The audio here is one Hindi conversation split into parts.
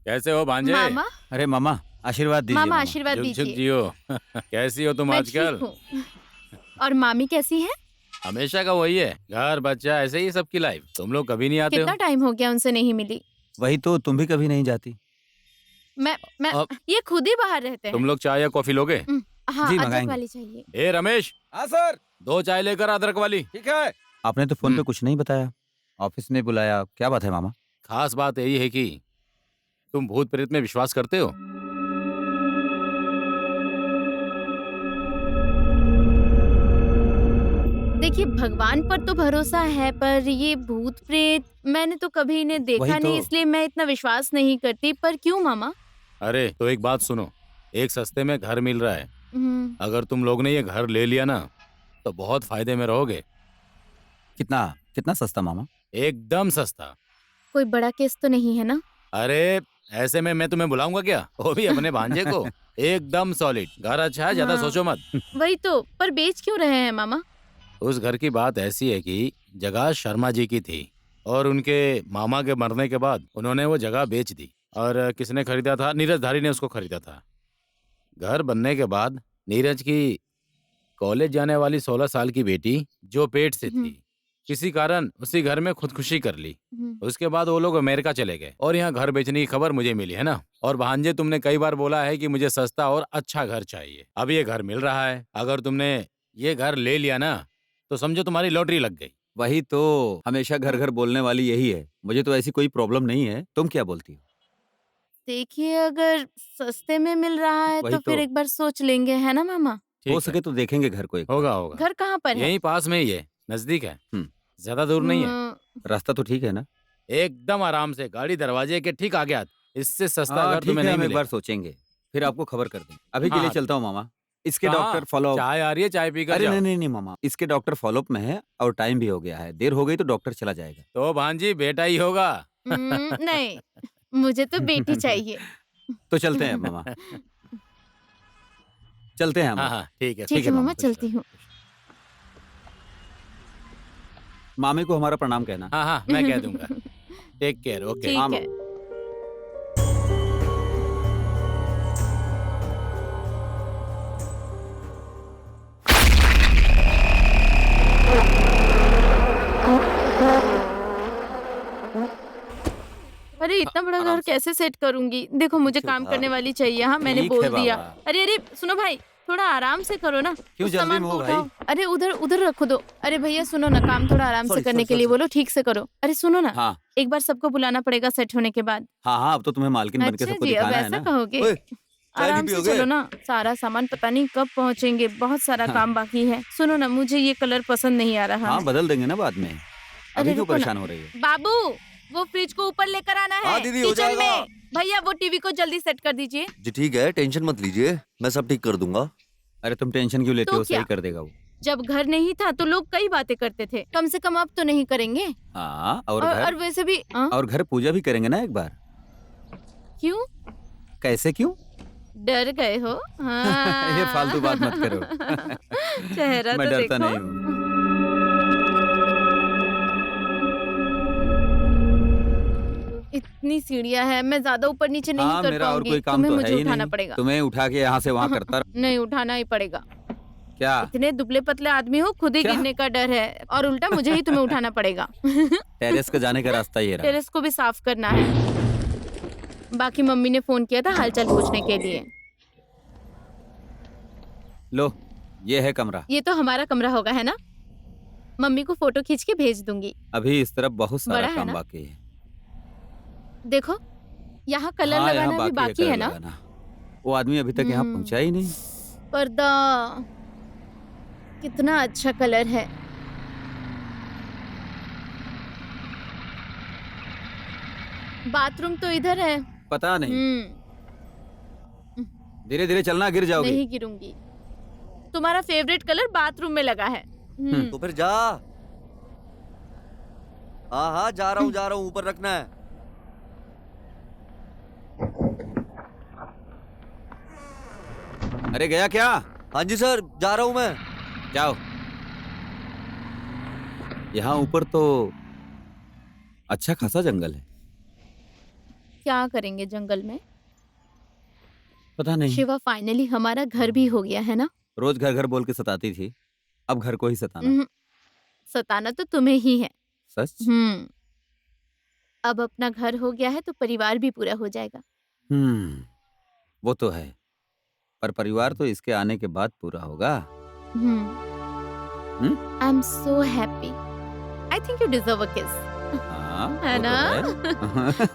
कैसे हो भांजे? मामा। अरे मामा आशीर्वाद दीजिए। मामा आशीर्वाद झुक झुक दीजिए। जियो। कैसी हो तुम मैं आजकल? ठीक हूँ। और मामी कैसी हैं? हमेशा का वही है, घर बच्चा ऐसे ही सबकी लाइफ। तुम लोग कभी नहीं आते हो। कितना टाइम हो गया उनसे नहीं मिली। वही तो, तुम भी कभी नहीं जाती। मैं अब ये खुद ही बाहर रहते हैं। तुम लोग चाय या कॉफी लोगे? हाँ, जी, अदरक मंगाएंगे। वाली चाहिए। ए रमेश, हाँ सर। 2 चाय लेकर अदरक वाली। ठीक है। आपने तो फोन पे कुछ नहीं बताया, ऑफिस में बुलाया, क्या बात है मामा? खास बात यही है कि तुम भूत प्रेत में विश्वास करते हो? देखिए, भगवान पर तो भरोसा है, पर ये भूत प्रेत मैंने तो कभी इन्हें देखा वही तो। नहीं, इसलिए मैं इतना विश्वास नहीं करती। पर क्यों मामा? अरे तो एक बात सुनो, एक सस्ते में घर मिल रहा है। हम्म, अगर तुम लोग ने ये घर ले लिया ना तो बहुत फायदे में रहोगे। कितना कितना सस्ता मामा? एकदम सस्ता। कोई बड़ा केस तो नहीं है ना? अरे ऐसे में मैं तुम्हें बुलाऊंगा क्या, वो भी अपने भांजे को। एकदम सॉलिड घर, अच्छा है, ज्यादा हाँ, सोचो मत। वही तो। पर बेच क्यों रहे हैं मामा? उस घर की बात ऐसी है कि जगह शर्मा जी की थी और उनके मामा के मरने के बाद उन्होंने वो जगह बेच दी। और किसने खरीदा था? नीरज धारी ने उसको खरीदा था। घर बनने के बाद नीरज की कॉलेज जाने वाली 16 साल की बेटी जो पेट से हम्म, थी, किसी कारण उसी घर में खुदकुशी कर ली। हम्म। उसके बाद वो लोग अमेरिका चले गए और यहाँ घर बेचने की खबर मुझे मिली है ना। और भांजे, तुमने कई बार बोला है कि मुझे सस्ता और अच्छा घर चाहिए। अब ये घर मिल रहा है। अगर तुमने ये घर ले लिया ना तो समझो तुम्हारी लॉटरी लग गई। वही तो, हमेशा घर घर बोलने वाली यही है। मुझे तो ऐसी कोई प्रॉब्लम नहीं है, तुम क्या बोलती हो? देखिए, अगर सस्ते में मिल रहा है वही तो फिर तो, एक बार सोच लेंगे, है ना मामा? हो ठीक है, सके तो देखेंगे घर को एक बार। होगा होगा। घर कहाँ पर है? यहीं पास में ही है, नजदीक है, हम्म। ज्यादा दूर नहीं है। रास्ता तो ठीक है ना? एकदम आराम से, गाड़ी दरवाजे के ठीक आगे आती। इससे सस्ता हाँ घर ठीक तुम्हें है, नहीं हम एक बार मिलेगा। सोचेंगे, फिर आपको खबर कर देंगे। अभी के लिए हाँ, चलता हूँ मामा। इसके कहाँ? Doctor follow. चाय आ रही है, चाय पीकर अरे जाओ। नहीं नहीं नहीं मामा, इसके डॉक्टर फॉलोअप में है और टाइम भी हो गया है। देर हो गई तो डॉक्टर चला जाएगा। तो भांजी बेटा ही होगा। नहीं, मुझे तो बेटी चाहिए। तो चलते हैं मामा, चलते हैं हम हाँ लोग। हाँ, ठीक है, ठीक ठीक है है। मामा, खुश चलती रहो। हूँ। मामे को हमारा प्रणाम कहना। हाँ हाँ, मैं कह दूंगा। Take care, okay. हाँ ठीक है। मामा। अरे इतना बड़ा आराम घर से। कैसे सेट करूंगी? देखो, मुझे ठीक काम है, करने वाली चाहिए। हाँ, मैंने ठीक बोल है दिया। बाबा। अरे अरे, सुनो भाई, थोड़ा आराम से करो ना। क्यों उस जल्दी सामान में को हो भाई? उठाओ। अरे उधर उधर रखो दो। अरे भैया सुनो ना, काम थोड़ा आराम से सॉरी करने सॉरी के लिए सॉरी। बोलो, ठीक से करो। अरे सुनो ना, हाँ एक बार सबको बुलाना पड़ेगा सेट होने के बाद। हाँ हाँ, अब तो तुम्हें मालकिन बन के अच्छा सबको जी, अब दिखाना है ऐसा ना। कहोगे? ओए, चाय नहीं आराम से पियोगे? चलो ना, सारा सामान पता नहीं कब पहुंचेंगे, बहुत सारा हाँ काम बाकी है। सुनो ना, मुझे ये कलर पसंद नहीं आ रहा हाँ, है। बदल देंगे ना बाद में। अभी क्यों रुको ना। परेशान हो रही है? बाबू, वो फ्रिज को ऊपर लेकर आना है। हाँ दीदी, हो किचन जाएगा। में। भैया वो टीवी को जल्दी सेट कर दीजिए। जी ठीक है, टेंशन मत लीजिए, मैं सब ठीक कर दूंगा। अरे तुम टेंशन क्यों लेते तो हो? क्या? सही कर देगा वो। जब घर नहीं था तो लोग कई बातें करते थे, कम से कम अब तो नहीं करेंगे। हाँ, और और घर वैसे भी और घर पूजा भी करेंगे ना एक बार। क्यों कैसे क्यों? डर गए हो? हाँ। ये फालतू बात मत करो। चेहरा मैं तो डरता देखो। नहीं हूँ। इतनी सीढ़ियाँ हैं, मैं ज्यादा ऊपर नीचे नहीं हाँ, कर मेरा और पाऊंगी। कोई काम तुम्हें तो है मुझे ही उठाना नहीं। पड़ेगा। तुम्हें उठा के यहाँ से वहाँ करता रह- नहीं, उठाना ही पड़ेगा। क्या? इतने दुबले पतले आदमी हो, खुद ही क्या? गिरने का डर है और उल्टा मुझे ही तुम्हें उठाना पड़ेगा। टेरेस का जाने का रास्ता ये रहा। टेरेस को भी साफ करना है। बाकी मम्मी ने फोन किया था हालचाल पूछने के लिए। लो, ये है कमरा। ये तो हमारा कमरा होगा, है ना? मम्मी को फोटो खींच के भेज दूंगी। अभी इस तरफ बहुत बड़ा सारा है काम ना? बाकी है। देखो, यहाँ कलर हाँ, यहाँ लगाना भी बाकी कलर है ना? लगाना। वो आदमी अभी तक यहाँ हम्म। पहुँचा ही नहीं। पर्दा कितना अच्छा कलर है। बाथरूम तो इधर है। पता नहीं, हम्म, धीरे धीरे चलना, गिर जाओगे। नहीं गिरूंगी। तुम्हारा फेवरेट कलर बाथरूम में लगा है। तो फिर जा। हाँ हाँ, जा रहा हूँ, ऊपर रखना है। अरे गया क्या? हाँ जी सर, जा रहा हूँ मैं। जाओ। यहाँ ऊपर तो अच्छा खासा जंगल है। क्या करेंगे जंगल में? पता नहीं, शिवा, फाइनली हमारा घर भी हो गया है ना? रोज घर घर बोल के सताती थी, अब घर को ही सताना। हम्म, सताना तो तुम्हें ही है। सच? अब अपना घर हो गया है तो परिवार भी पूरा हो जाएगा। वो तो है, पर परिवार तो इसके आने के बाद पूरा होगा। I am so happy. I think you deserve a किस। हाँ, है वो तो ना? है।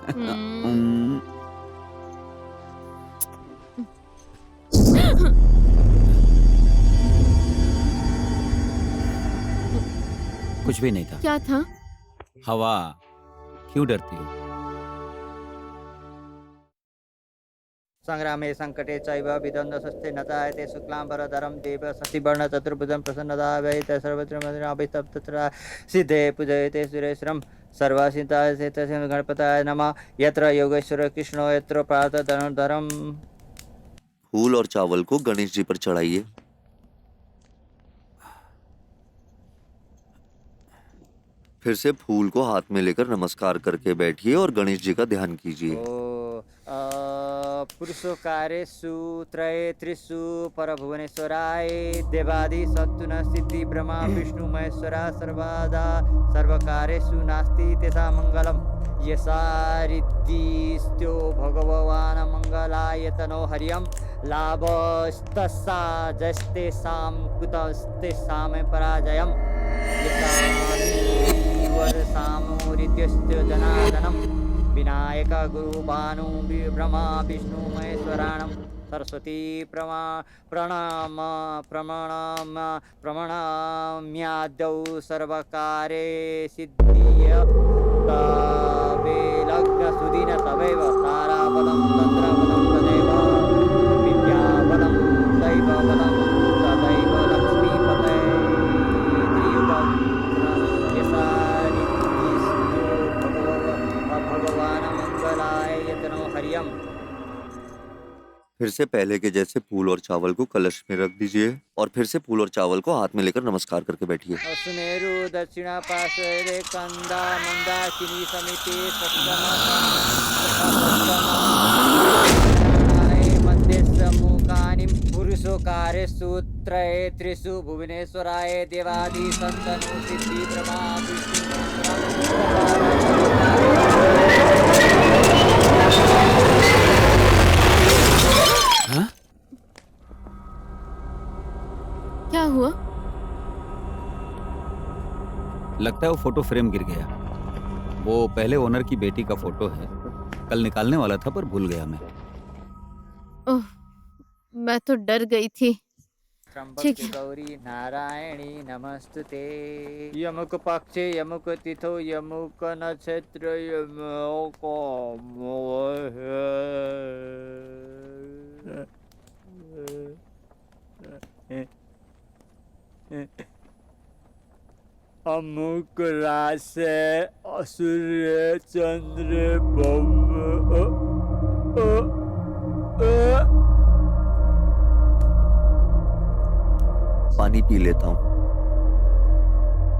हम्म। कुछ भी नहीं था। क्या था? हवा। क्यों डरती हो? संग्रामे संकटे चैव विद्वन्द्वस्ते न जायते शुक्लाम्बरधरं देव शशिवर्ण चतुर्भुजं प्रसन्नता वैते सर्वत्र सिद्धे पूजयते सुरेश्वरं सर्वसिद्धाय तस्य गणपताय नमः। यत्र योगेश्वर कृष्णो यत्र पार्थ धनुर्धरं। फूल और चावल को गणेश जी पर चढ़ाइए। फिर से फूल को हाथ में लेकर नमस्कार करके बैठिए और गणेश जी का ध्यान कीजिए। पुरुषकारेषु त्रये त्रिषु परभुवनेश्वराय देवादि सत्तु न सिद्धि ब्रह्मा विष्णु महेश्वरा सर्वदा सर्वकारेषु नास्ति तेषां मङ्गलम्। यसा रिद्धिस्त्यो भगवान् मङ्गलायतनो हरियं लाभस्तस्सा जस्तेषां कुतस्तेषां पराजयम्। यसा रिद्ध्यस्य जनार्दनम् विनायक गुरु भानु ब्रह्मा विष्णु महेश्वराणं सरस्वती प्रमाणाम्याद्यौ सर्वकारे सिद्धिय तवे लग्न सुदिन तवैव ताराबलं तन्द्रबलं तदैव विद्याबलं दैवबलं तदैव लक्ष्मीपते त्रियुगं यसा भगवान मंगलाय यतनो हरियम। फिर से पहले के जैसे फूल और चावल को कलश में रख दीजिए और फिर से फूल और चावल को हाथ में लेकर नमस्कार करके बैठिए। सुमेरु दक्षिणा पार्श्वे कंदा मंदाकिनी समिति मध्य मुखानि पुरुषोकारे सूत्रये त्रिषु भुवनेश्वराय देवादि संतनु सिद्धि ब्रह्मा हाँ? क्या हुआ? लगता है वो फोटो फ्रेम गिर गया। वो पहले ओनर की बेटी का फोटो है, कल निकालने वाला था पर भूल गया मैं। ओह, मैं तो डर गई थी। ठीक त्र्यंबके है। गौरी नारायणी नमस्तुते। यमुक पक्षे यमुक तिथो यमुक नक्षत्र यमुक अमुक राशि सूर्य चंद्र पानी पी लेता हूँ।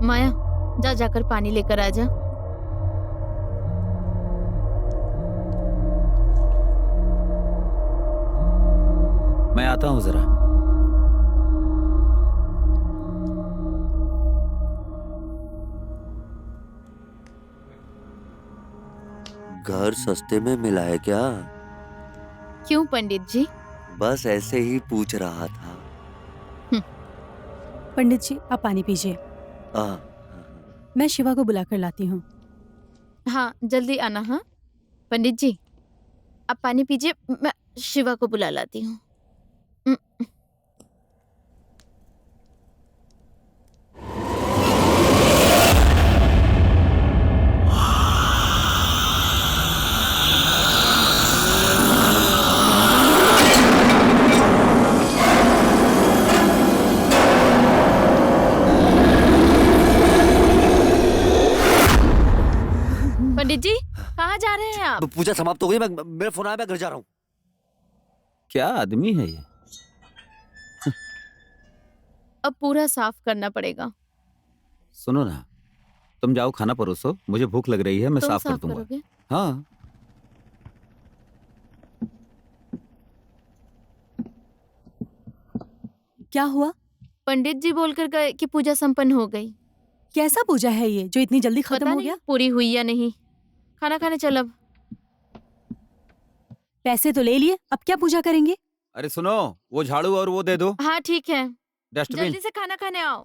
माया, जा जाकर पानी लेकर आ जा। मैं आता हूँ जरा। घर सस्ते में मिला है क्या? क्यों पंडित जी? बस ऐसे ही पूछ रहा था। पंडित जी, आप पानी पीजिए। आ, मैं शिवा को बुलाकर लाती हूँ। हाँ, जल्दी आना। हाँ पंडित जी, आप पानी पीजिए, मैं शिवा को बुला लाती हूँ। पंडित जी, कहाँ जा रहे हैं आप? पूजा समाप्त हो गई। मेरा फोन आया, मैं घर जा रहा हूँ। क्या आदमी है ये? अब पूरा साफ करना पड़ेगा। सुनो ना, तुम जाओ खाना परोसो, मुझे भूख लग रही है, मैं तुम साफ कर साफ दूंगा। करोगे? हाँ। क्या हुआ? पंडित जी बोलकर गए कि पूजा संपन्न हो गई। कैसा पूजा है ये जो इतनी जल्दी खत्म पता हो नहीं गया? पूरी हुई या नहीं। खाना खाने चल अब। पैसे तो ले लिए, अब क्या पूजा करेंगे? अरे सुनो, वो झाड़ू और वो दे दो, हाँ ठीक है, डस्टबिन। जल्दी से खाना खाने आओ।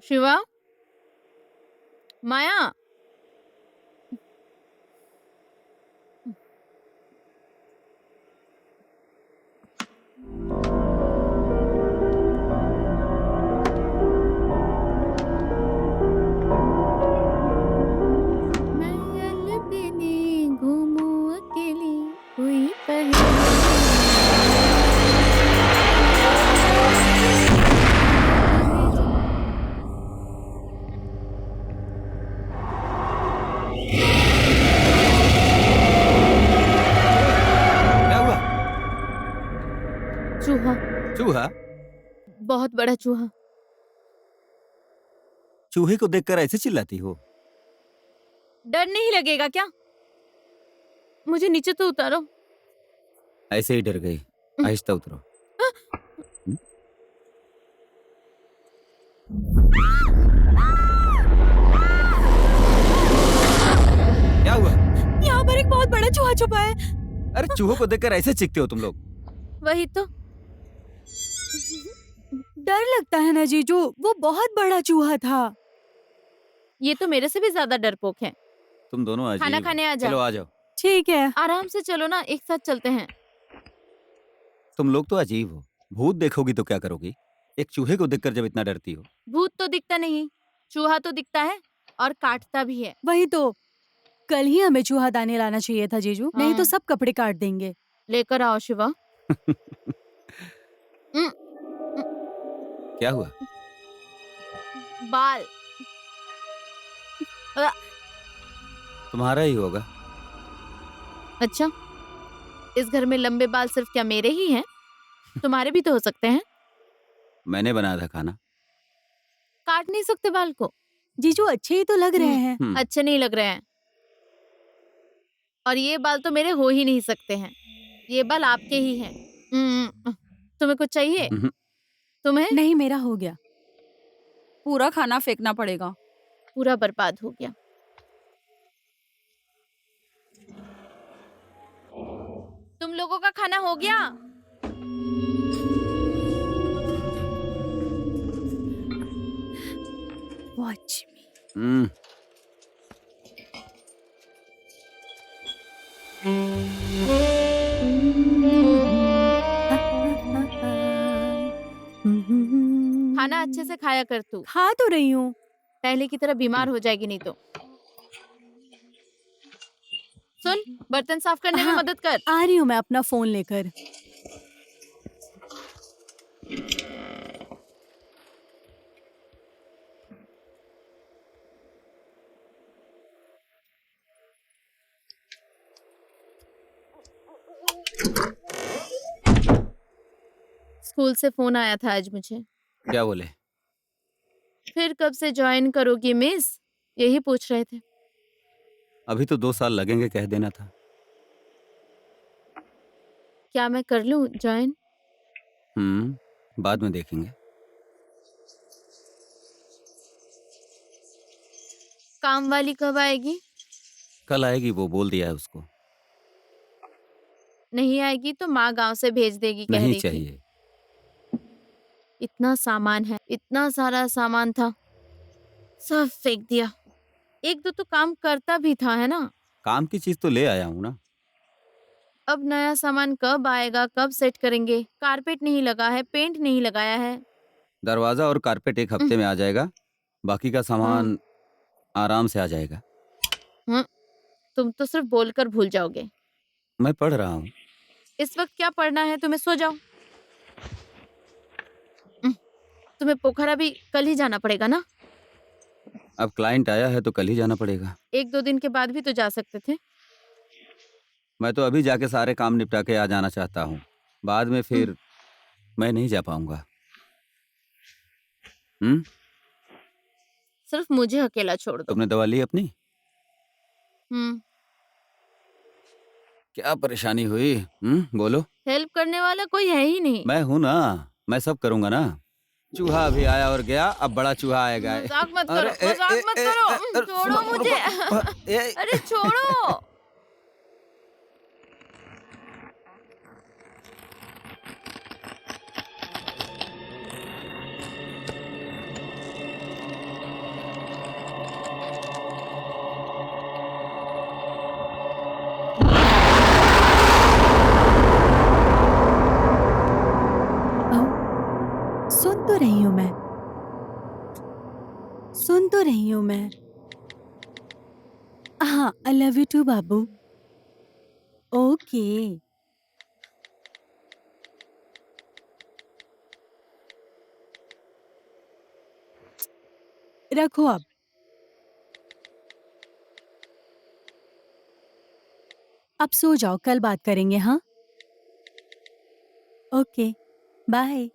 शिवा, माया, मैं अलबेली घूमूं अकेली, कोई क्या हुआ? चूहा, चूहा? बहुत बड़ा चूहा। चूहे को देखकर ऐसे चिल्लाती हो? डर नहीं लगेगा क्या? मुझे नीचे तो उतारो। ऐसे ही डर गई। आहिस्ता उतरो। हम्म? क्या हुआ? यहाँ पर एक बहुत बड़ा चूहा छुपा है। अरे चूहों को देखकर ऐसे चीखते हो तुम लोग? वही तो। डर लगता है ना जीजू, वो बहुत बड़ा चूहा था। ये तो मेरे से भी ज्यादा डरपोक है। तुम दोनों अजीब खाना हो। खाने आ जाओ। चलो आ जाओ। ठीक है। आराम से चलो ना, एक साथ चलते हैं। तुम लोग तो अजीब हो। भूत देखोगी तो क्या करोगी? एक चूहे को देखकर जब इतना डरती हो। भूत तो दिखता नहीं, चूहा तो दिखता है और काटता भी है। वही तो, कल ही हमें चूहा दाने लाना चाहिए था जीजू, नहीं तो हाँ। सब कपड़े काट देंगे। लेकर आओ शिवा। क्या हुआ? बाल। तुम्हारा ही होगा। अच्छा, इस घर में लंबे बाल सिर्फ क्या मेरे ही हैं? तुम्हारे भी तो हो सकते हैं। मैंने बनाया था खाना। काट नहीं सकते बाल को? जीजू अच्छे ही तो लग रहे हैं। अच्छे नहीं लग रहे हैं। और ये बाल तो मेरे हो ही नहीं सकते हैं। ये बाल आपके ही हैं। तुम्हें कुछ चाहिए? हम्म, तुम्हें? नहीं, मेरा हो गया। पूरा खाना फेंकना पड़ेगा। पूरा बर्बाद हो गया। तुम लोगों का खाना हो गया? वॉच मी। हम्म, खाना अच्छे से खाया कर तू। खा तो रही हूँ। पहले की तरह बीमार हो जाएगी नहीं तो। सुन, बर्तन साफ करने में हाँ, मदद कर। आ रही हूँ मैं अपना फोन लेकर। स्कूल से फोन आया था आज मुझे। क्या बोले? फिर कब से ज्वाइन करोगी मिस? यही पूछ रहे थे। अभी तो 2 साल लगेंगे, कह देना था। क्या मैं कर लूं ज्वाइन? बाद में देखेंगे। काम वाली कब आएगी? कल आएगी, वो बोल दिया है उसको। नहीं आएगी तो माँ गांव से भेज देगी कह नहीं रही थी। चाहिए। इतना सामान है, इतना सारा सामान था, सब फेंक दिया। एक दो तो काम करता भी था, है ना? काम की चीज तो ले आया हूँ ना। अब नया सामान कब आएगा, कब सेट करेंगे? कारपेट नहीं लगा है, पेंट नहीं लगाया है। दरवाजा और कारपेट एक हफ्ते में आ जाएगा। बाकी का सामान आराम से आ जाएगा। तुम तो सिर्फ बोलकर भूल जाओगे। मैं पढ़ रहा हूँ। इस वक्त क्या पढ़ना है तुम्हें? सो जाओ। तुम्हें पोखरा भी कल ही जाना पड़ेगा ना? अब क्लाइंट आया है तो कल ही जाना पड़ेगा। 1-2 दिन के बाद भी तो जा सकते थे। मैं तो अभी जाके सारे काम निपटा के आ जाना चाहता हूँ। बाद में फिर मैं नहीं जा पाऊंगा। सिर्फ मुझे अकेला छोड़ दो। तुमने दवा ली अपनी? हम्म क्या परेशानी हुई? बोलो। हेल्प करने वाला कोई है ही नहीं। मैं हूं ना, मैं सब करूंगा ना। चूहा अभी आया और गया, अब बड़ा चूहा आएगा। मजाक मत करो, मजाक मत करो। छोड़ो मुझे। अरे छोड़ो। सुन तो रही हूँ मैं। सुन तो रही हूँ मैं। हाँ, आई लव यू टू बाबू। ओके। रखो अब। अब सो जाओ, कल बात करेंगे। हाँ, ओके, बाय।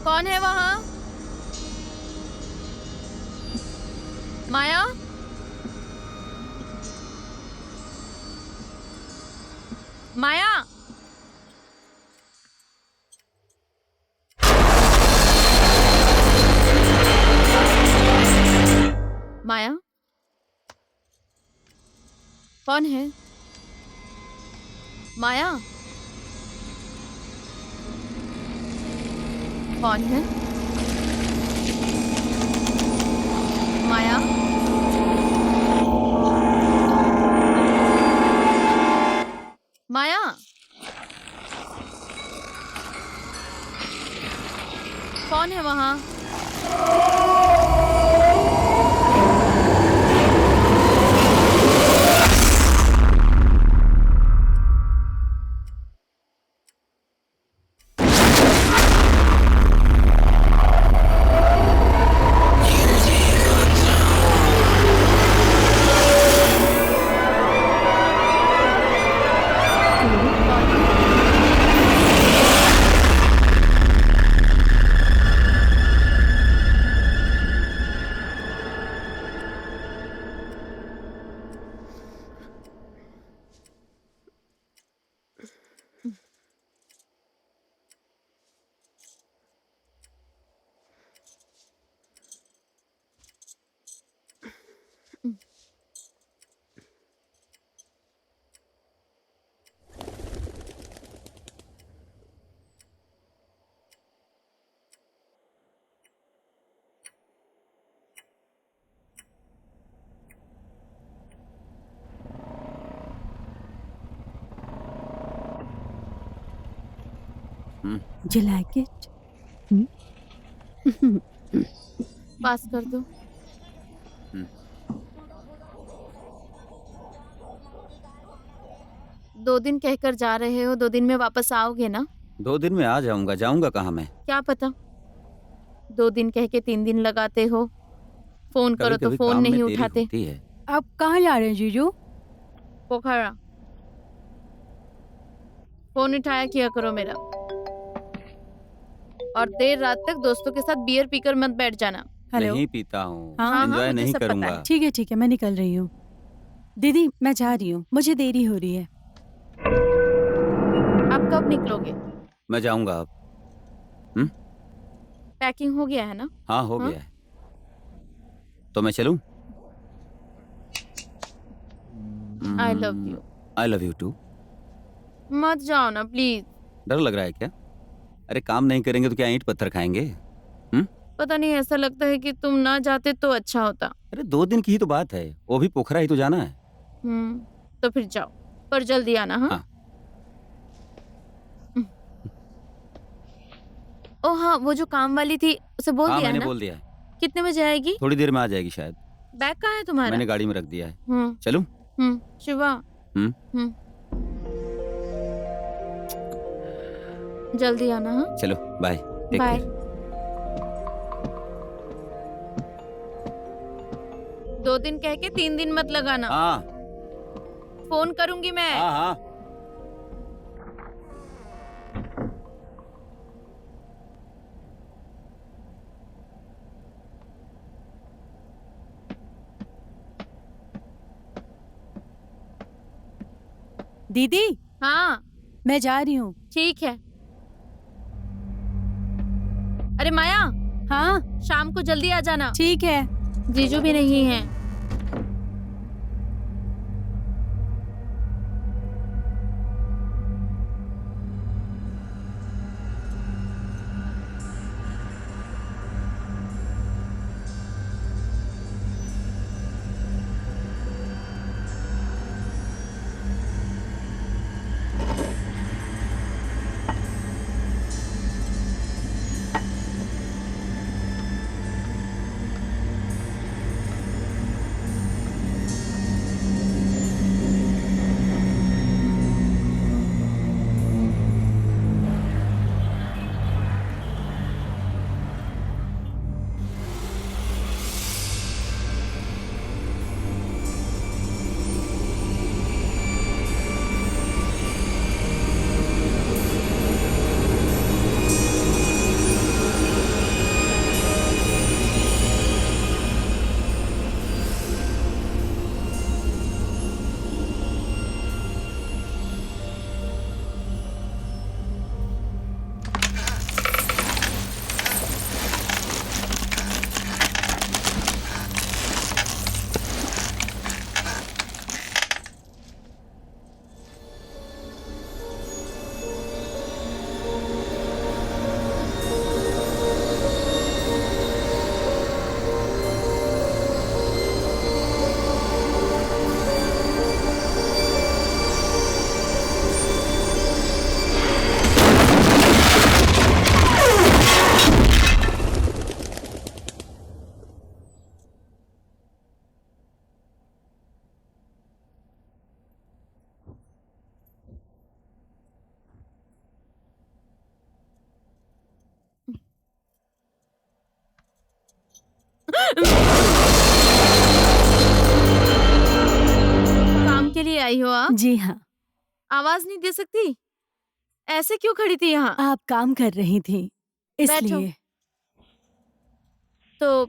कौन है वहाँ? माया? माया? माया? कौन है? माया? कौन है? माया? माया? कौन है वहाँ? You like it? पास कर दो। दो दिन कहकर जा रहे हो, 2 दिन में वापस आओगे ना? 2 दिन में आ जाऊंगा। जाऊंगा कहाँ मैं? क्या पता, 2 दिन कह के 3 दिन लगाते हो। फोन करो तो कभी-कभी फोन काम में नहीं देरी उठाते। होती है। आप कहाँ जा रहे हैं जीजू? पोखरा। फोन उठाया किया करो मेरा। और देर रात तक दोस्तों के साथ बियर पीकर मत बैठ जाना। हेलो। नहीं पीता हूँ। हाँ, एंजॉय मुझे नहीं सब पता है। करूंगा। ठीक है मैं निकल रही हूँ। दीदी मैं जा रही हूँ, मुझे देरी हो रही है। आप कब निकलोगे? मैं जाऊंगा अब। पैकिंग हो गया है ना? हाँ, हो हाँ? गया है। तो मैं चलूं? I love you. I love you too. मत जाओ ना प्लीज। डर लग रहा है क्या? अरे काम नहीं करेंगे तो क्या ईंट पत्थर खाएंगे? पता नहीं, ऐसा लगता है कि तुम ना जाते तो अच्छा होता। अरे 2 दिन की ही तो बात है, वो भी पोखरा ही तो जाना है। तो फिर जाओ, पर जल्दी आना। हाँ, हाँ। ओ हाँ, वो जो काम वाली थी उसे बोल हाँ, दिया है मैंने ना? बोल दिया है। कितने बजे आएगी? थोड़ी देर में आ जाएगी शायद। बैग कहाँ है तुम्हारा? मैंने गाड़ी में रख दिया है। हम्म चलूं? शिवा। हम्म। जल्दी आना। हाँ, चलो बाय। Take bye. केयर। 2 दिन कह के 3 दिन मत लगाना। हाँ फोन करूंगी मैं। हाँ हाँ। दीदी हाँ, मैं जा रही हूँ। ठीक है। अरे माया, हाँ शाम को जल्दी आ जाना। ठीक है। जीजू भी नहीं है। काम के लिए आई हो आप? जी हाँ, आवाज नहीं दे सकती? ऐसे क्यों खड़ी थी यहाँ? आप काम कर रही थी इसलिए। तो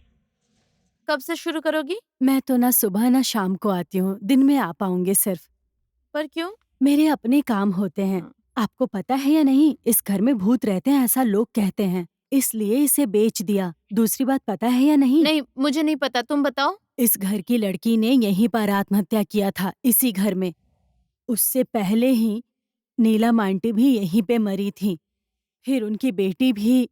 कब से शुरू करोगी? मैं तो ना सुबह ना शाम को आती हूँ, दिन में आ पाऊंगी सिर्फ। पर क्यों? मेरे अपने काम होते हैं। आपको पता है या नहीं, इस घर में भूत रहते हैं ऐसा लोग कहते हैं, इसलिए इसे बेच दिया। दूसरी बात पता है या नहीं, नहीं, मुझे नहीं पता, तुम बताओ। इस घर की लड़की ने यहीं पर आत्महत्या किया था, इसी घर में। उससे पहले ही नीलम आंटी भी यहीं पे मरी थी, फिर उनकी बेटी भी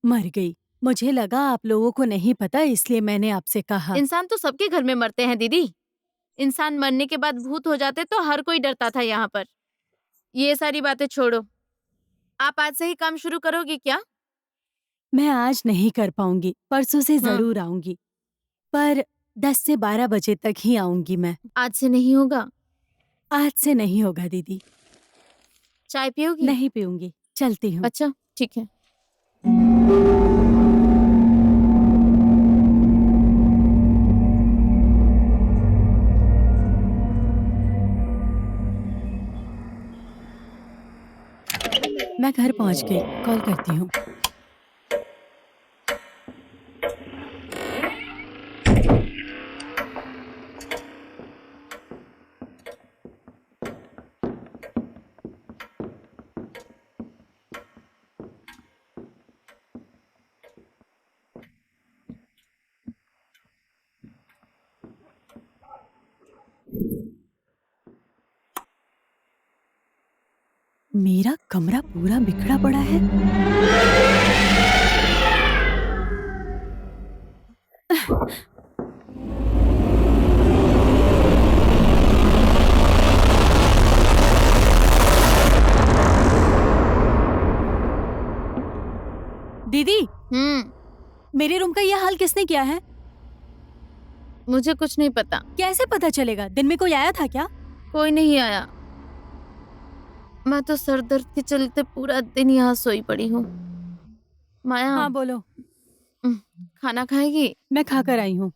मर गई। मुझे लगा आप लोगों को नहीं पता, इसलिए मैंने आपसे कहा। इंसान तो सबके घर में मरते हैं दीदी। इंसान मरने के बाद भूत हो जाते तो हर कोई डरता था यहाँ पर। ये सारी बातें छोड़ो। आप आज से ही काम शुरू करोगी क्या? मैं आज नहीं कर पाऊंगी, परसों से हाँ। जरूर आऊंगी, पर 10 से 12 बजे तक ही आऊंगी मैं। आज से नहीं होगा? आज से नहीं होगा दीदी। चाय पियोगी? नहीं पीऊंगी, चलती हूँ। अच्छा, ठीक है। मैं घर पहुँच गई, कॉल करती हूँ। मेरा कमरा पूरा बिखरा पड़ा है। दीदी, मेरे रूम का यह हाल किसने किया है? मुझे कुछ नहीं पता। कैसे पता चलेगा? दिन में कोई आया था क्या? कोई नहीं आया। मैं तो सर दर्द के चलते पूरा दिन यहाँ सोई पड़ी हूँ। माया, हाँ बोलो। खाना खाएगी? मैं खाकर आई हूँ।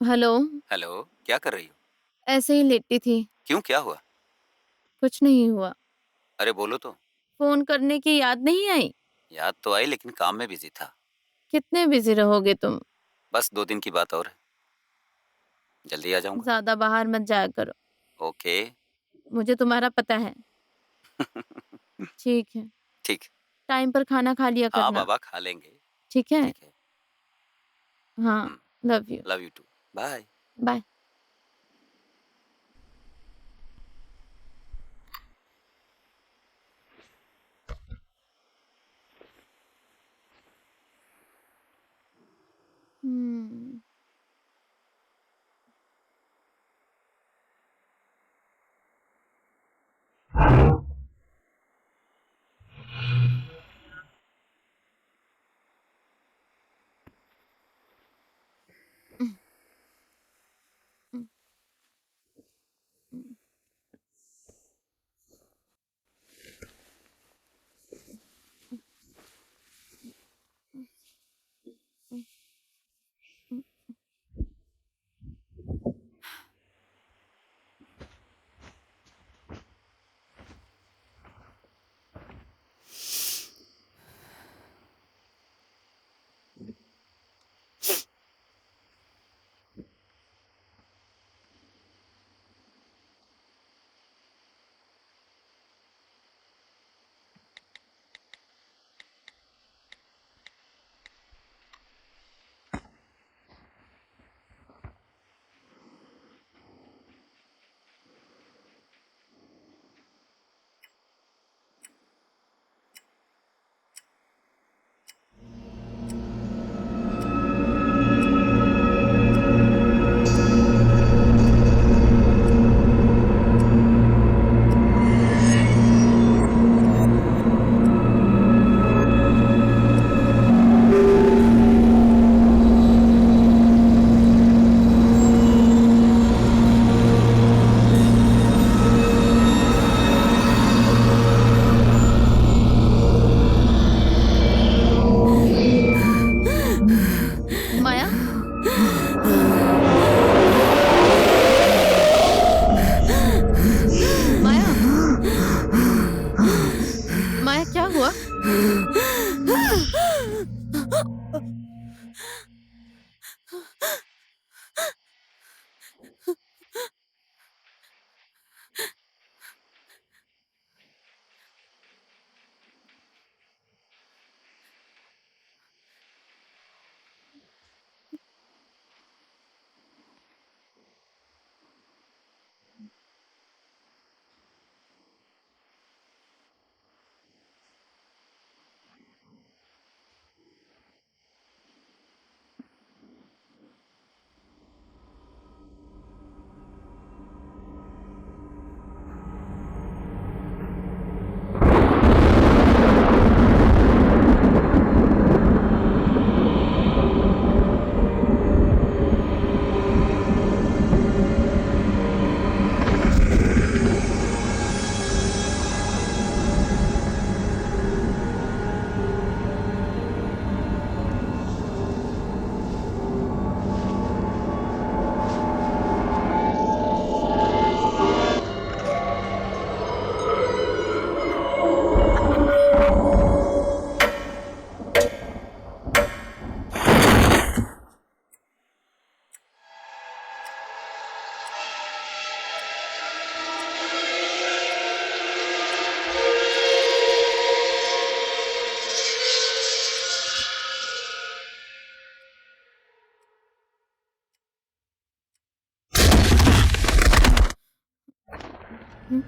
हेलो। हेलो, क्या कर रही हो? ऐसे ही लेटी थी। क्यों, क्या हुआ? कुछ नहीं हुआ। अरे बोलो तो। फोन करने की याद नहीं आई? याद तो आई, लेकिन काम में बिजी था। कितने बिजी रहोगे तुम? बस 2 दिन की बात और है, जल्दी आ जाऊंगा। ज्यादा बाहर मत जाया करो। ओके। मुझे तुम्हारा पता है। ठीक है। ठीक। टाइम पर खाना खा लिया हाँ करना। बाबा, खा लेंगे। ठीक है। ठीक है। हाँ, love you. Love you too. Bye. Bye. Hmm. Hmm.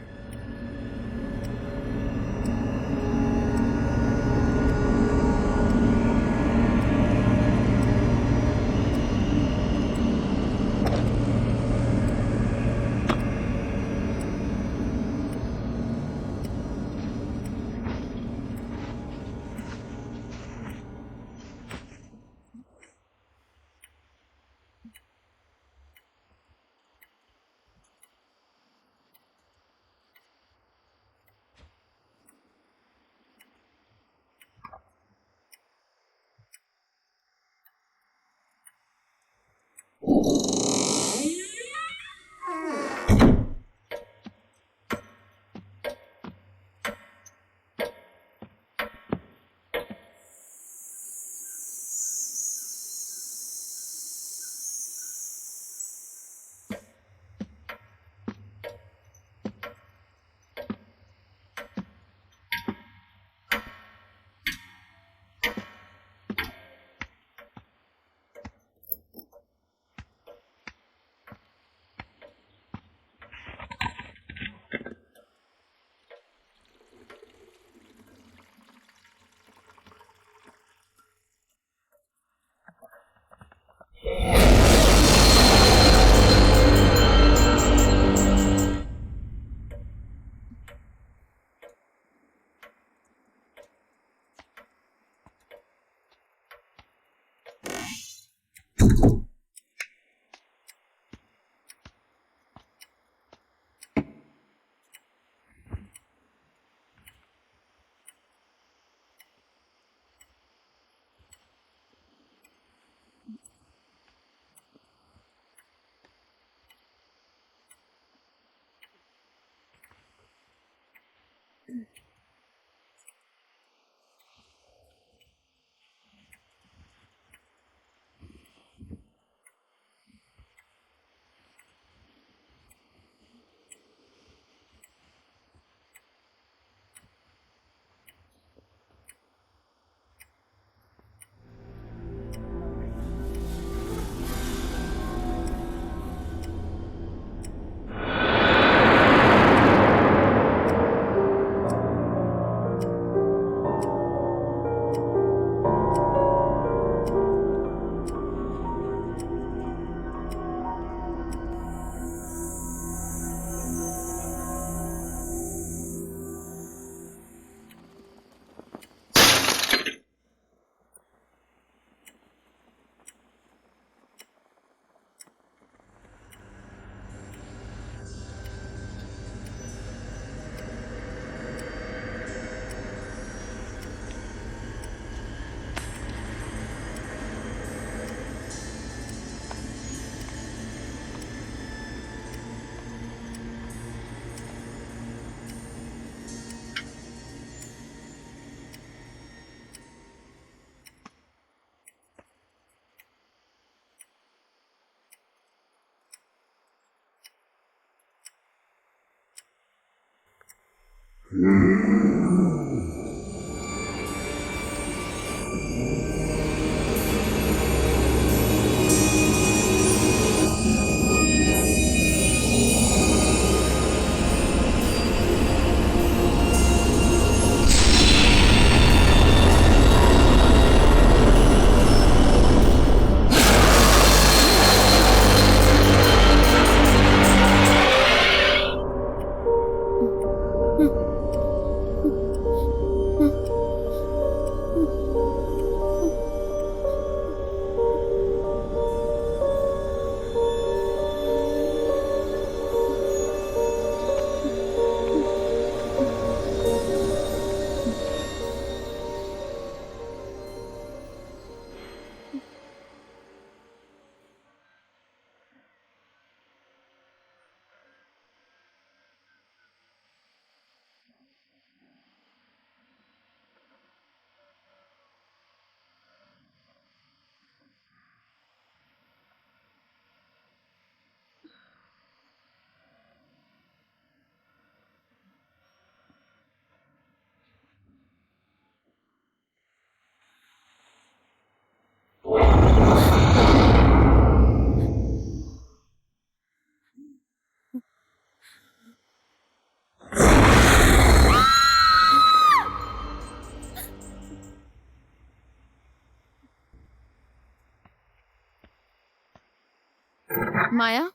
Maya,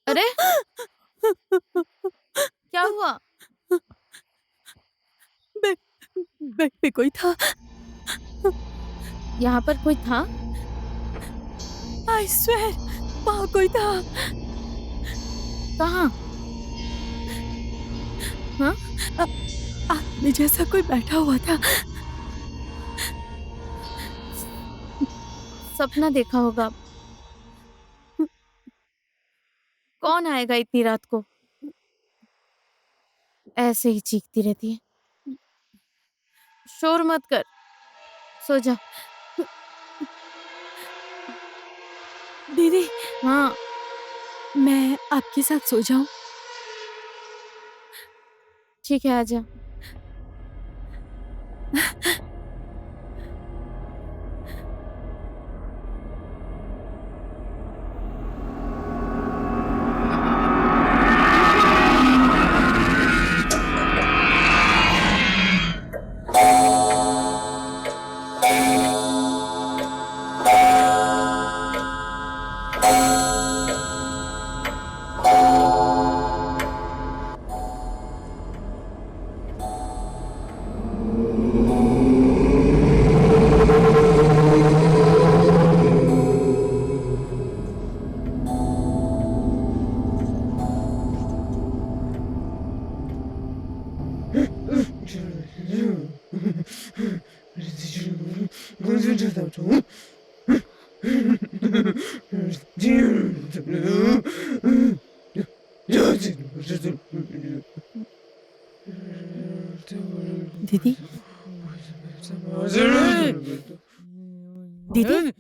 अरे क्या हुआ? बेड बेड पे कोई था। यहाँ पर कोई था? आई स्वेर वहाँ कोई था। कहाँ? हाँ? आदमी जैसा कोई बैठा हुआ था। सपना देखा होगा। कौन आएगा इतनी रात को? ऐसे ही चीखती रहती है। शोर मत कर, सो जा। दीदी हाँ, मैं आपके साथ सो जाऊं? ठीक है, आजा। दीदी दीदी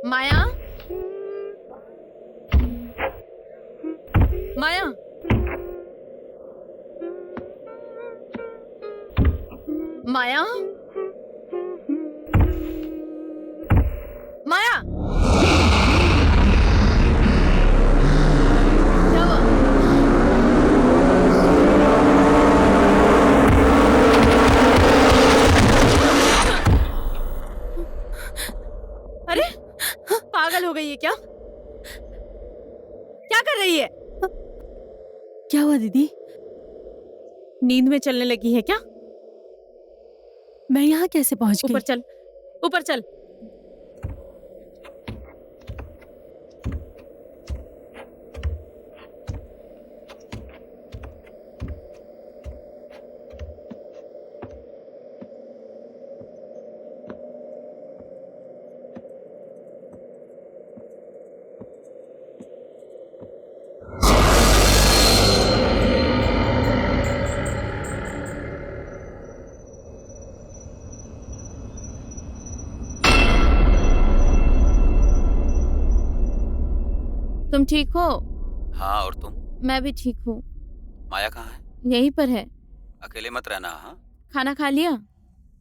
माया, माया, माया, माया, क्या हुआ? अरे पागल हो गई है क्या? क्या कर रही है? क्या हुआ दीदी? नींद में चलने लगी है क्या? मैं यहाँ कैसे पहुँच ऊपर गई? चल, ऊपर चल। तुम ठीक हो? हाँ, और तुम? मैं भी ठीक हूँ। माया कहाँ है? यहीं पर है। अकेले मत रहना। हाँ खाना खा लिया?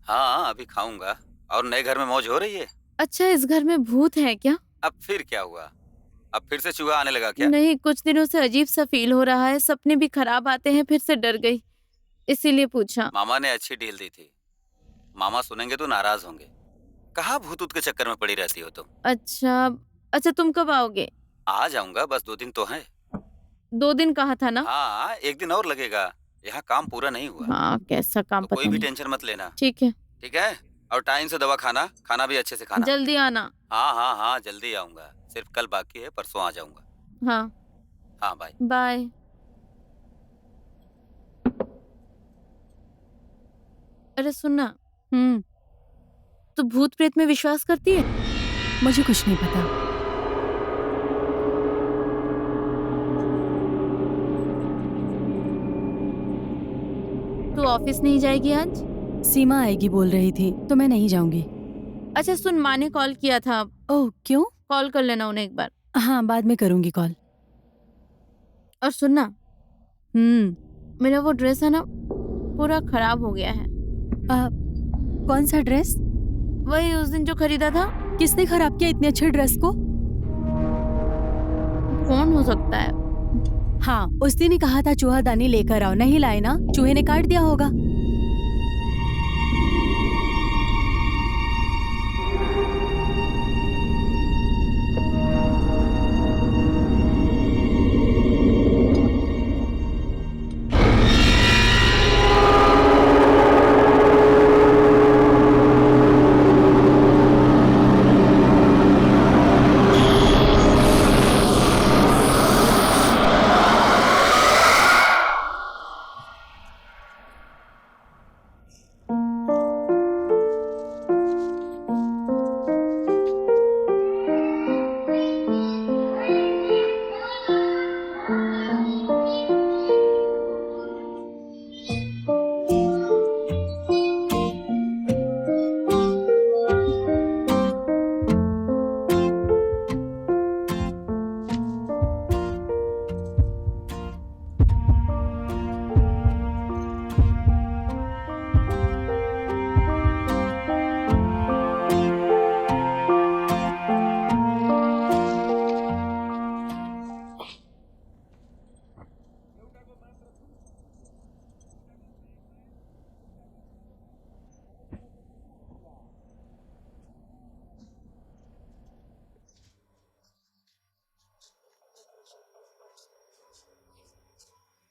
हाँ, अभी खाऊंगा। और नए घर में मौज हो रही है? अच्छा, इस घर में भूत है क्या? अब फिर क्या हुआ? अब फिर से चूहा आने लगा क्या? नहीं, कुछ दिनों से अजीब सा फील हो रहा है। सपने भी खराब आते हैं, फिर से डर गई, इसीलिए पूछा। मामा ने अच्छी डील दी थी। मामा सुनेंगे तो नाराज होंगे। कहाँ भूत ऊत के चक्कर में पड़ी रहती हो तुम? अच्छा अच्छा, तुम कब आओगे? आ जाऊंगा, बस 2 दिन तो है। 2 दिन कहा था ना? हाँ, 1 दिन और लगेगा। यहाँ काम पूरा नहीं हुआ। हाँ, कैसा काम तो पता कोई भी नहीं। टेंशन मत लेना, ठीक है, ठीक है? और टाइम से दवा खाना, खाना भी अच्छे से खाना। जल्दी आना। हाँ हाँ हाँ, जल्दी आऊंगा। सिर्फ कल बाकी है, परसों आ जाऊंगा। हाँ, हाँ, बाय। बाय। अरे सुनना, तू भूत प्रेत में विश्वास करती है? मुझे कुछ नहीं पता। तू ऑफिस नहीं जाएगी आज? सीमा आएगी बोल रही थी, तो मैं नहीं जाऊंगी। अच्छा सुन, माँ ने कॉल किया था, ओह क्यों? कॉल कर लेना उन्हें एक बार। हाँ, बाद में करूंगी कॉल। और सुनना, हम्म। मेरा वो ड्रेस है ना, पूरा खराब हो गया है। कौन सा ड्रेस? वही उस दिन जो खरीदा था। किसने खराब किया इतने अच्छे ड्रेस को? कौन हो सकता है? हाँ, उस दिन ही कहा था चूहादानी लेकर आओ, नहीं लाए ना? चूहे ने काट दिया होगा।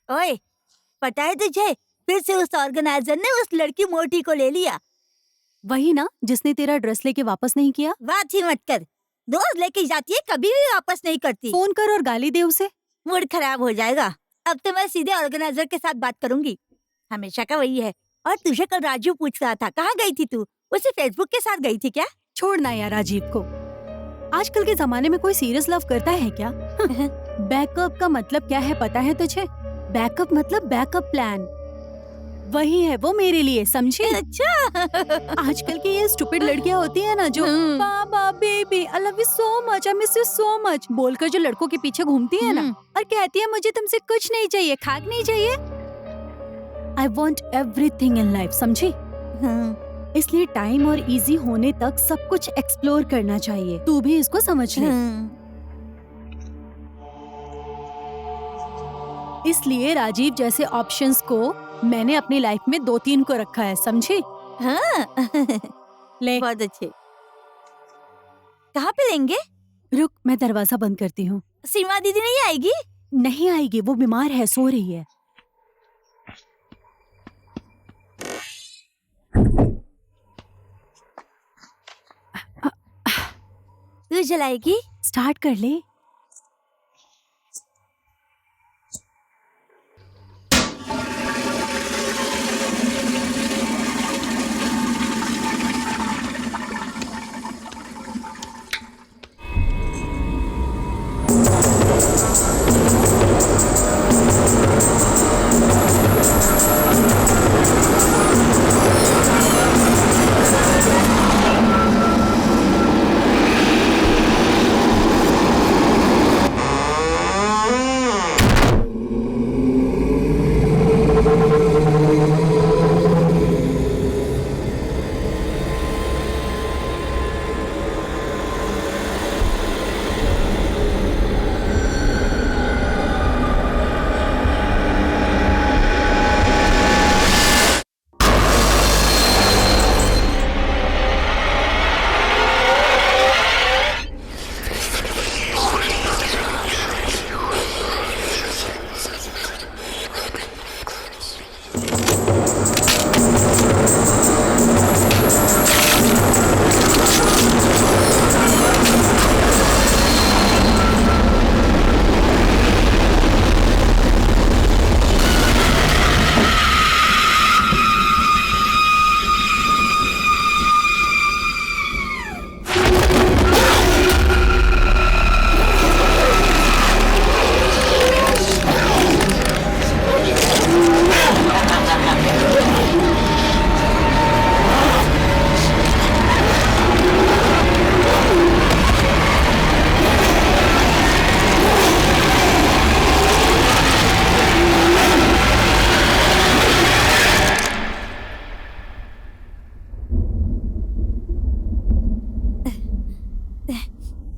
ओए, पता है तुझे, फिर से उस ऑर्गेनाइजर ने उस लड़की मोटी को ले लिया। वही ना जिसने तेरा ड्रेस लेके वापस नहीं किया। बात ही मत कर, दोस्त लेके जाती है, कभी भी वापस नहीं करती। फोन कर और गाली दे उसे। मूड खराब हो जाएगा। अब तो मैं सीधे ऑर्गेनाइजर के साथ बात करूंगी। हमेशा का वही है। और तुझे कल राजू पूछ रहा था, कहाँ गई थी तू? उसे फेसबुक के साथ गई थी क्या? छोड़ना यार राजीव को। आजकल के जमाने में कोई सीरियस लव करता है क्या? बैकअप का मतलब क्या है पता है तुझे? बैकअप मतलब बैकअप प्लान। वही है वो मेरे लिए, समझी? अच्छा। आजकल की ये स्टूपिड लड़कियां होती है ना जो बाबा baby I love you so much, I miss you so much बोलकर जो लड़कों के पीछे घूमती है ना और कहती है मुझे तुमसे कुछ नहीं चाहिए, खाक नहीं चाहिए। I want everything in life, समझी? इसलिए टाइम और इजी होने तक सब कुछ एक्सप्लोर करना चाहिए। तू भी इसको समझ ले। इसलिए राजीव जैसे ऑप्शंस को मैंने अपनी लाइफ में 2-3 को रखा है, समझी? हाँ। ले बहुत अच्छे। कहाँ पे लेंगे? रुक, मैं दरवाजा बंद करती हूँ। सीमा दीदी नहीं आएगी? नहीं आएगी, वो बीमार है, सो रही है। तू जलाएगी? स्टार्ट कर ले।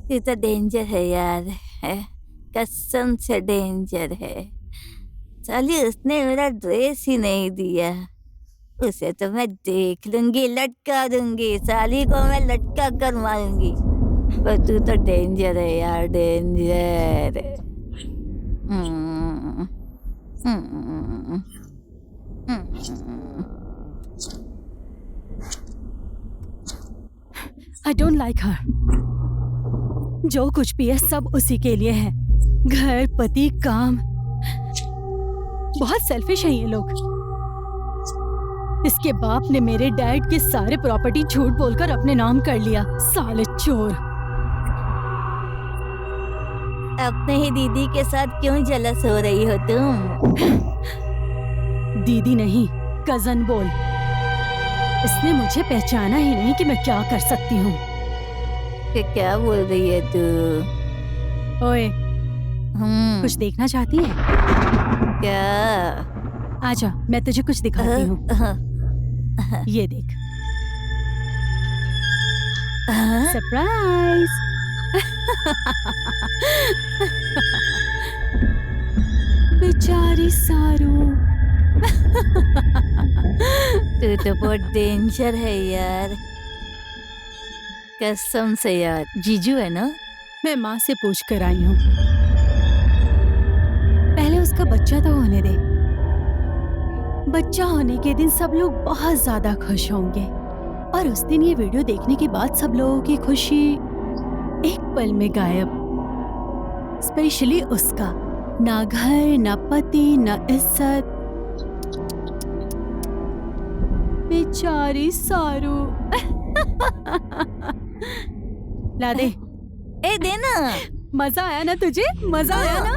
ये तो डेंजर है यार, है कसम से डेंजर है। साली उसने मेरा ड्रेस ही नहीं दिया, उसे तो मैं देख लूंगी, लटका दूंगी, साली को मैं लटका कर मारूंगी। पर तू तो डेंजर है यार, danger. Hmm, hmm, I don't like her. जो कुछ भी है सब उसी के लिए है, घर, पति, काम। बहुत सेल्फिश हैं ये लोग। इसके बाप ने मेरे डैड के सारे प्रॉपर्टी झूठ बोलकर अपने नाम कर लिया, साले चोर। अपने ही दीदी के साथ क्यों जलस हो रही हो तुम? दीदी नहीं, कजन बोल। इसने मुझे पहचाना ही नहीं कि मैं क्या कर सकती हूँ। कि क्या बोल रही है तू? ओए, कुछ देखना चाहती है? क्या? आजा, मैं तुझे कुछ दिखाती हूँ। ये देख, सरप्राइज। बेचारी सारू। तू तो बहुत डेंजर है यार, कसम से यार। जीजू है ना? मैं माँ से पूछ कर आई हूँ। पहले उसका बच्चा तो होने दे। बच्चा होने के दिन सब लोग बहुत ज्यादा खुश होंगे, और उस दिन ये वीडियो देखने के बाद सब लोगों की खुशी एक पल में गायब। स्पेशली उसका, ना घर, ना पति, ना इज्जत। बेचारी सारू। ला दे। ए देना। मजा आया ना तुझे? मजा आया ना?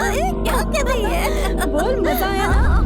ए, क्या कर रही है? बोल, मजा आया ना?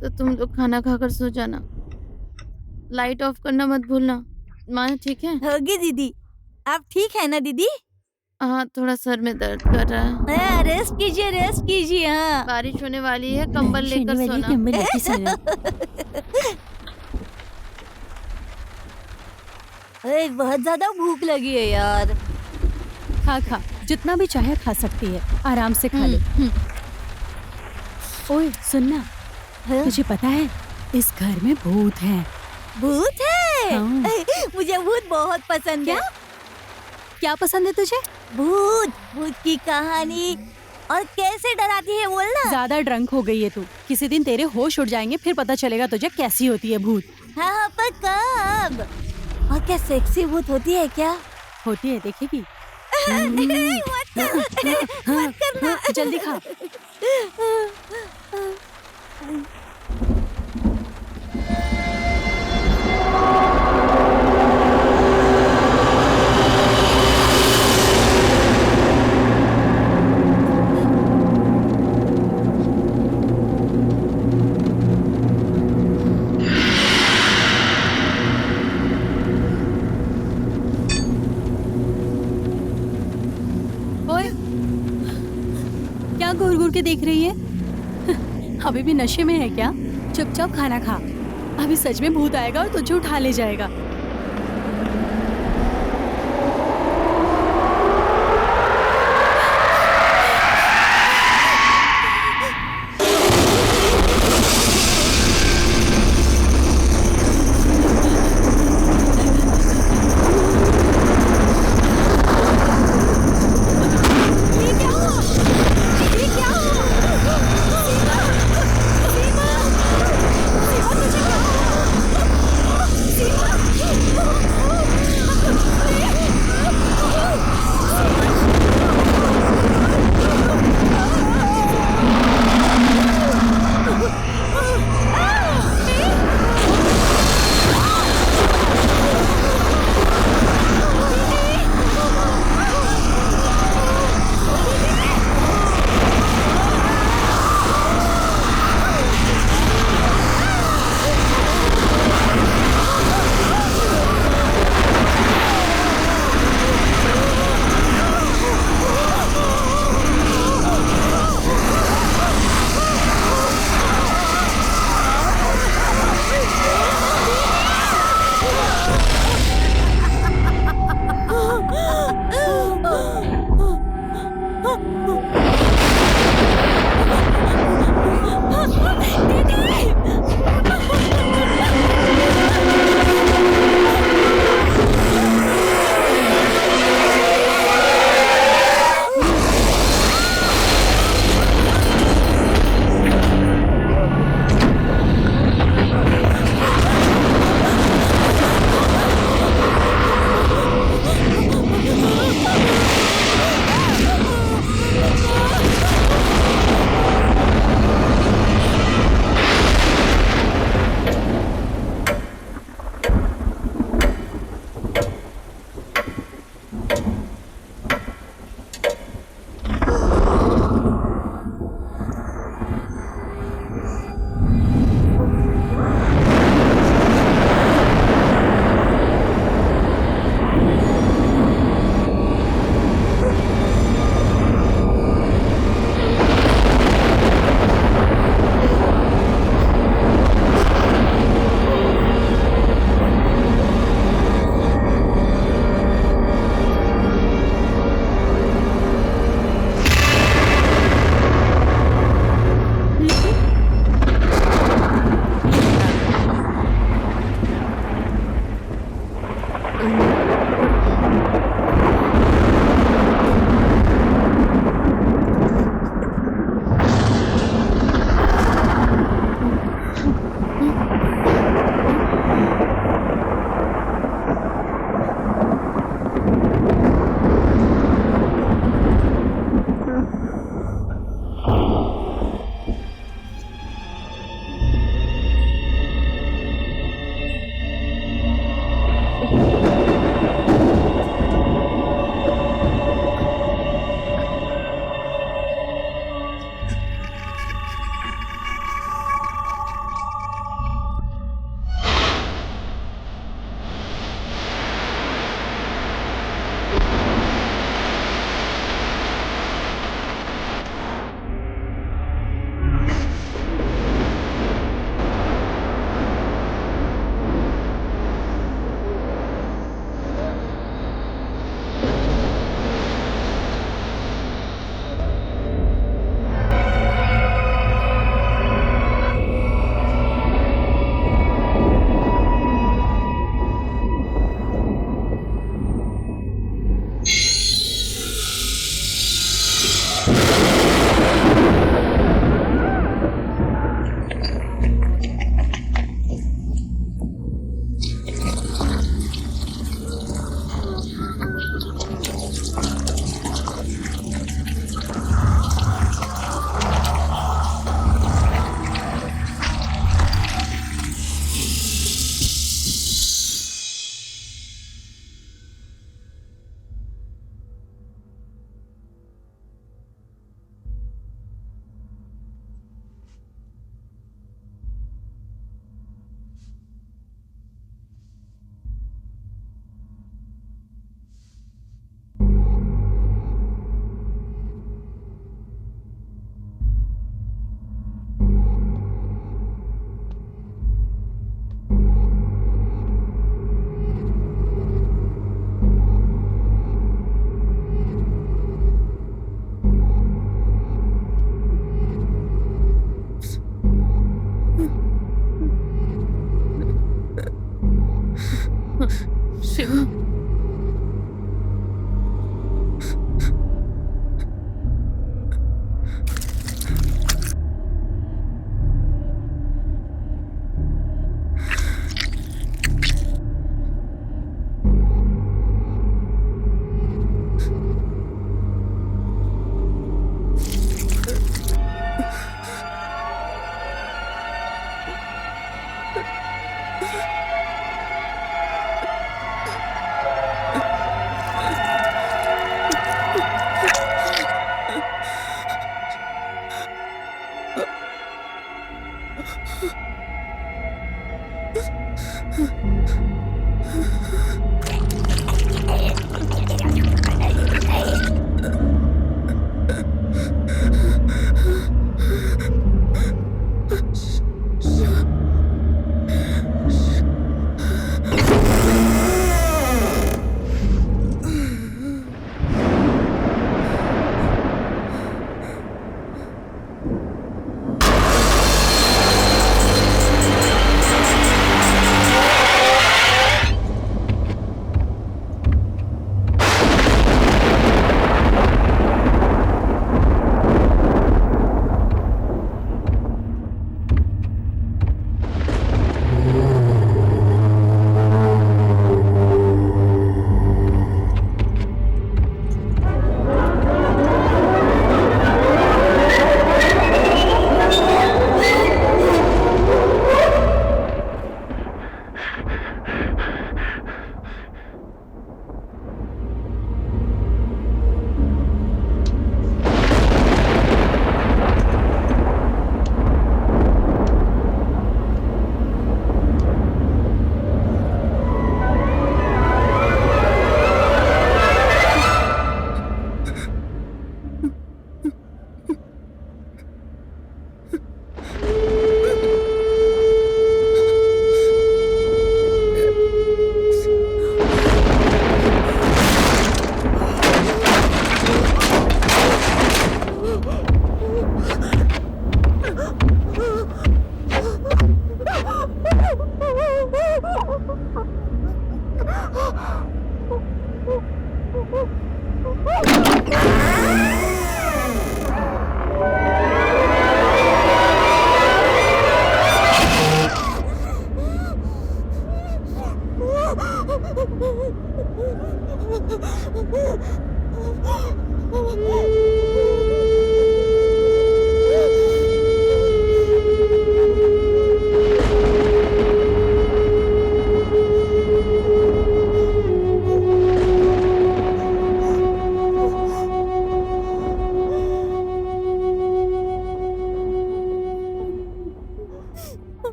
तो तुम लोग खाना खाकर सो जाना, लाइट ऑफ करना मत भूलना। माँ ठीक है? होगी दीदी। आप ठीक है ना दीदी? हाँ, थोड़ा सर में दर्द कर रहा है। रेस्ट कीजिए, रेस्ट कीजिए। हाँ, बारिश होने वाली है, कंबल लेकर सोना। कंबल लेके सोना। अरे बहुत ज्यादा भूख लगी है यार। खा खा, जितना भी चाहे खा सकती है, आराम से खा ले। ओए सुनना, तुझे पता है इस घर में भूत है। भूत है? हाँ। मुझे भूत बहुत पसंद है। क्या पसंद है तुझे? भूत, भूत की कहानी। और कैसे डराती है बोलना। ज्यादा ड्रंक हो गई है तू। किसी दिन तेरे होश उड़ जाएंगे, फिर पता चलेगा तुझे कैसी होती है भूत। हाँ, पर कब? और क्या सेक्सी भूत होती है क्या? होती है, देखेगी। नहीं, मत करना। जल्दी खा। के देख रही है? अभी भी नशे में है क्या? चुपचाप खाना खा, अभी सच में भूत आएगा और तुझे उठा ले जाएगा।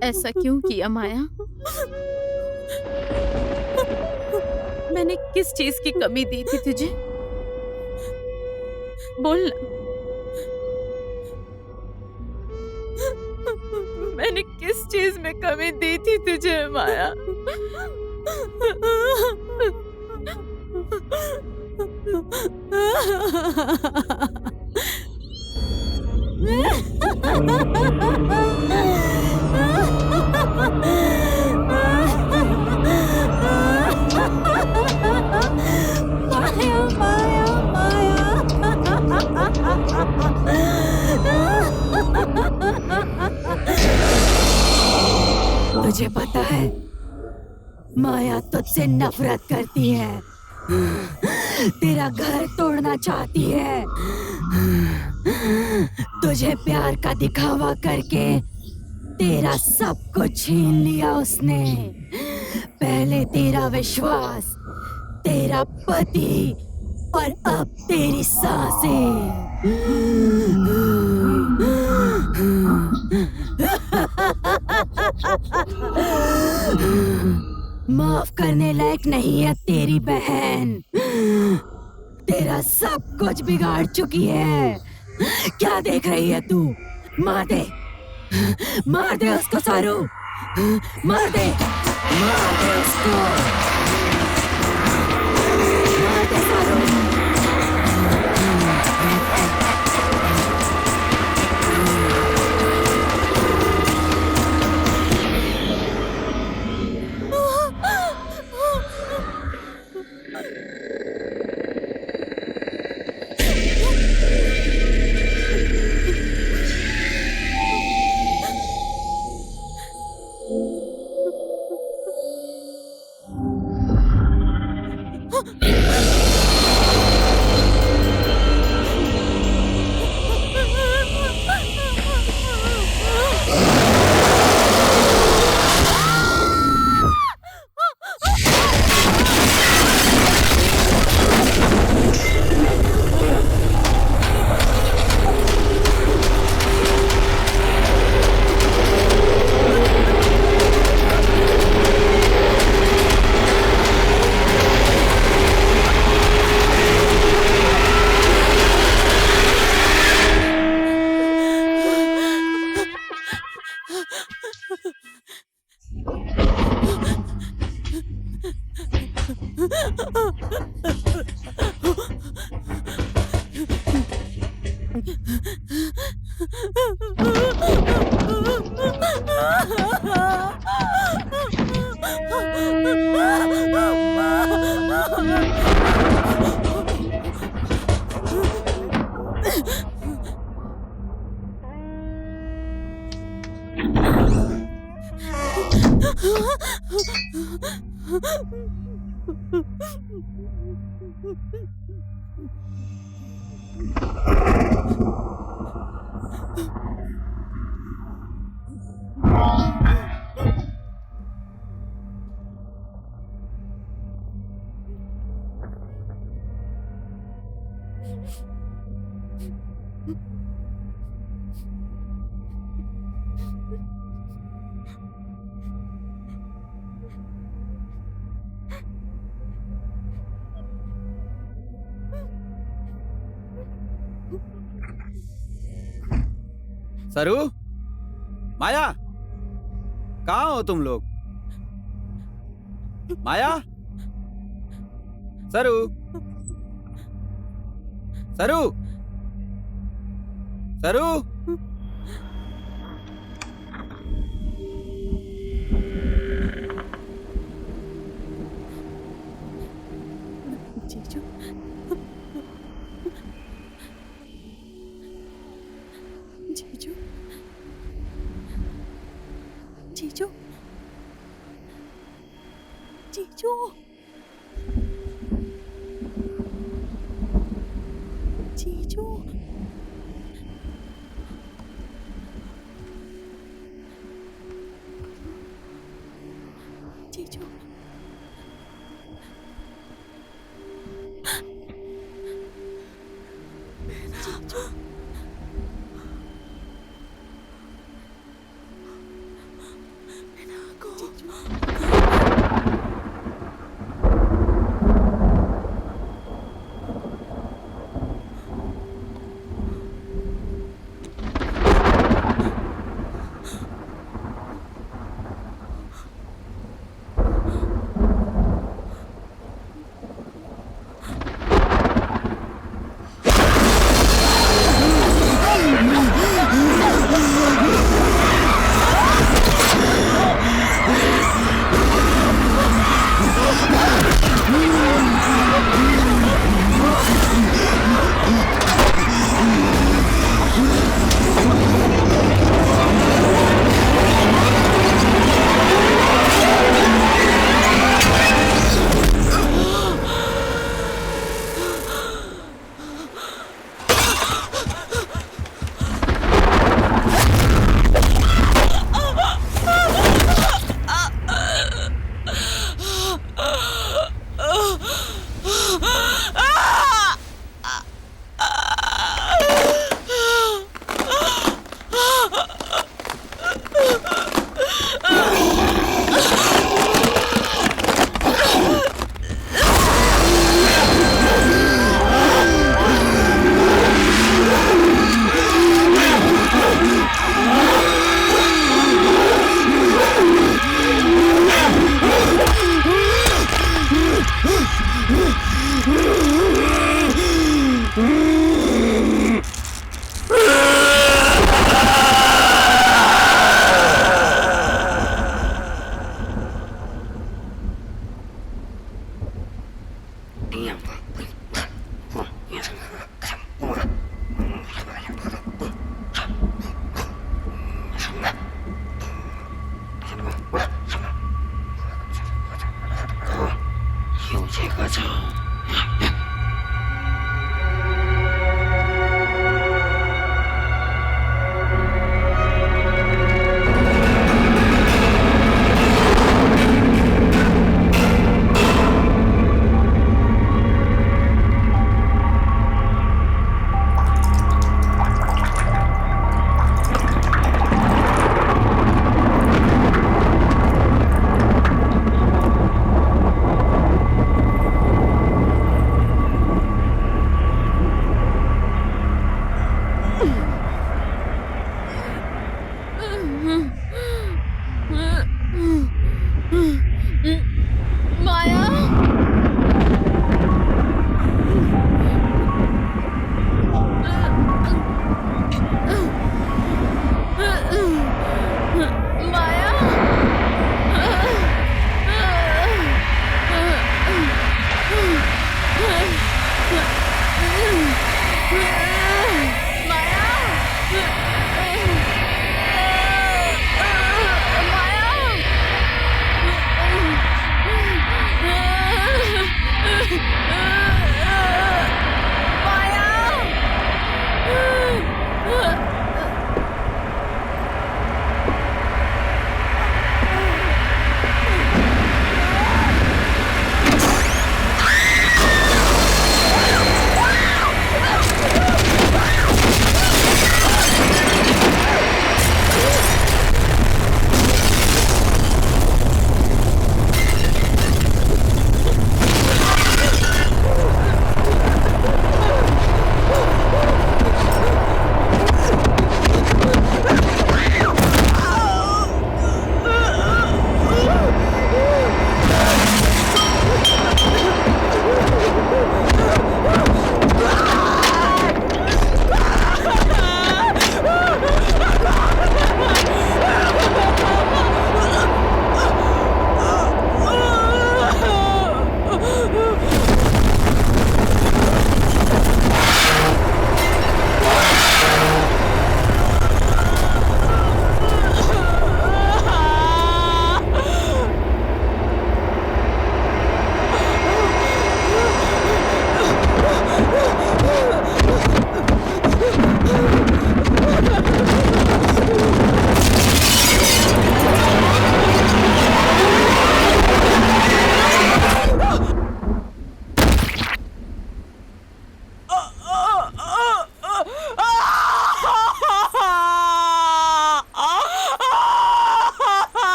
ऐसा क्यों किया माया? मैंने किस चीज की कमी दी थी तुझे? बोल ना। मैंने किस चीज में कमी दी थी तुझे माया? तुझे पता है माया तुझसे नफरत करती है, तेरा घर तोड़ना चाहती है। तुझे प्यार का दिखावा करके तेरा सब कुछ छीन लिया उसने। पहले तेरा विश्वास, तेरा पति और अब तेरी सांसें। माफ करने लायक नहीं है तेरी बहन। तेरा सब कुछ बिगाड़ चुकी है। क्या देख रही है तू? मार दे, मार दे उसको सारू, मार दे, मार दे उसको, मार दे सारू। सरू, माया, कहाँ हो तुम लोग? माया, सरू, सरू, सरू। जीजू, जीजू, जीजू, जीजू, जीजू, जीजू, जीजू,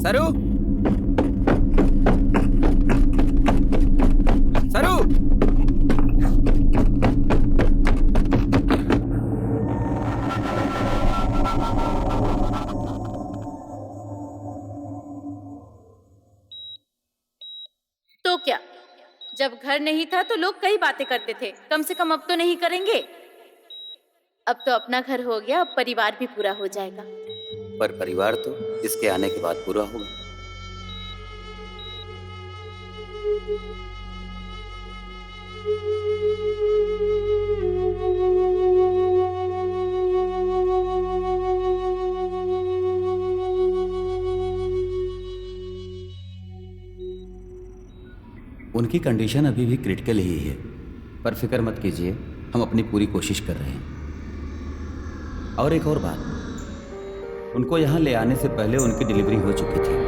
सरू सरू तो क्या, जब घर नहीं था तो लोग कई बातें करते थे, कम से कम अब तो नहीं करेंगे। अब तो अपना घर हो गया, अब परिवार भी पूरा हो जाएगा। पर परिवार तो इसके आने के बाद पूरा होगा। उनकी कंडीशन अभी भी क्रिटिकल ही है, पर फिक्र मत कीजिए, हम अपनी पूरी कोशिश कर रहे हैं। और एक और बात, उनको यहाँ ले आने से पहले उनकी डिलीवरी हो चुकी थी।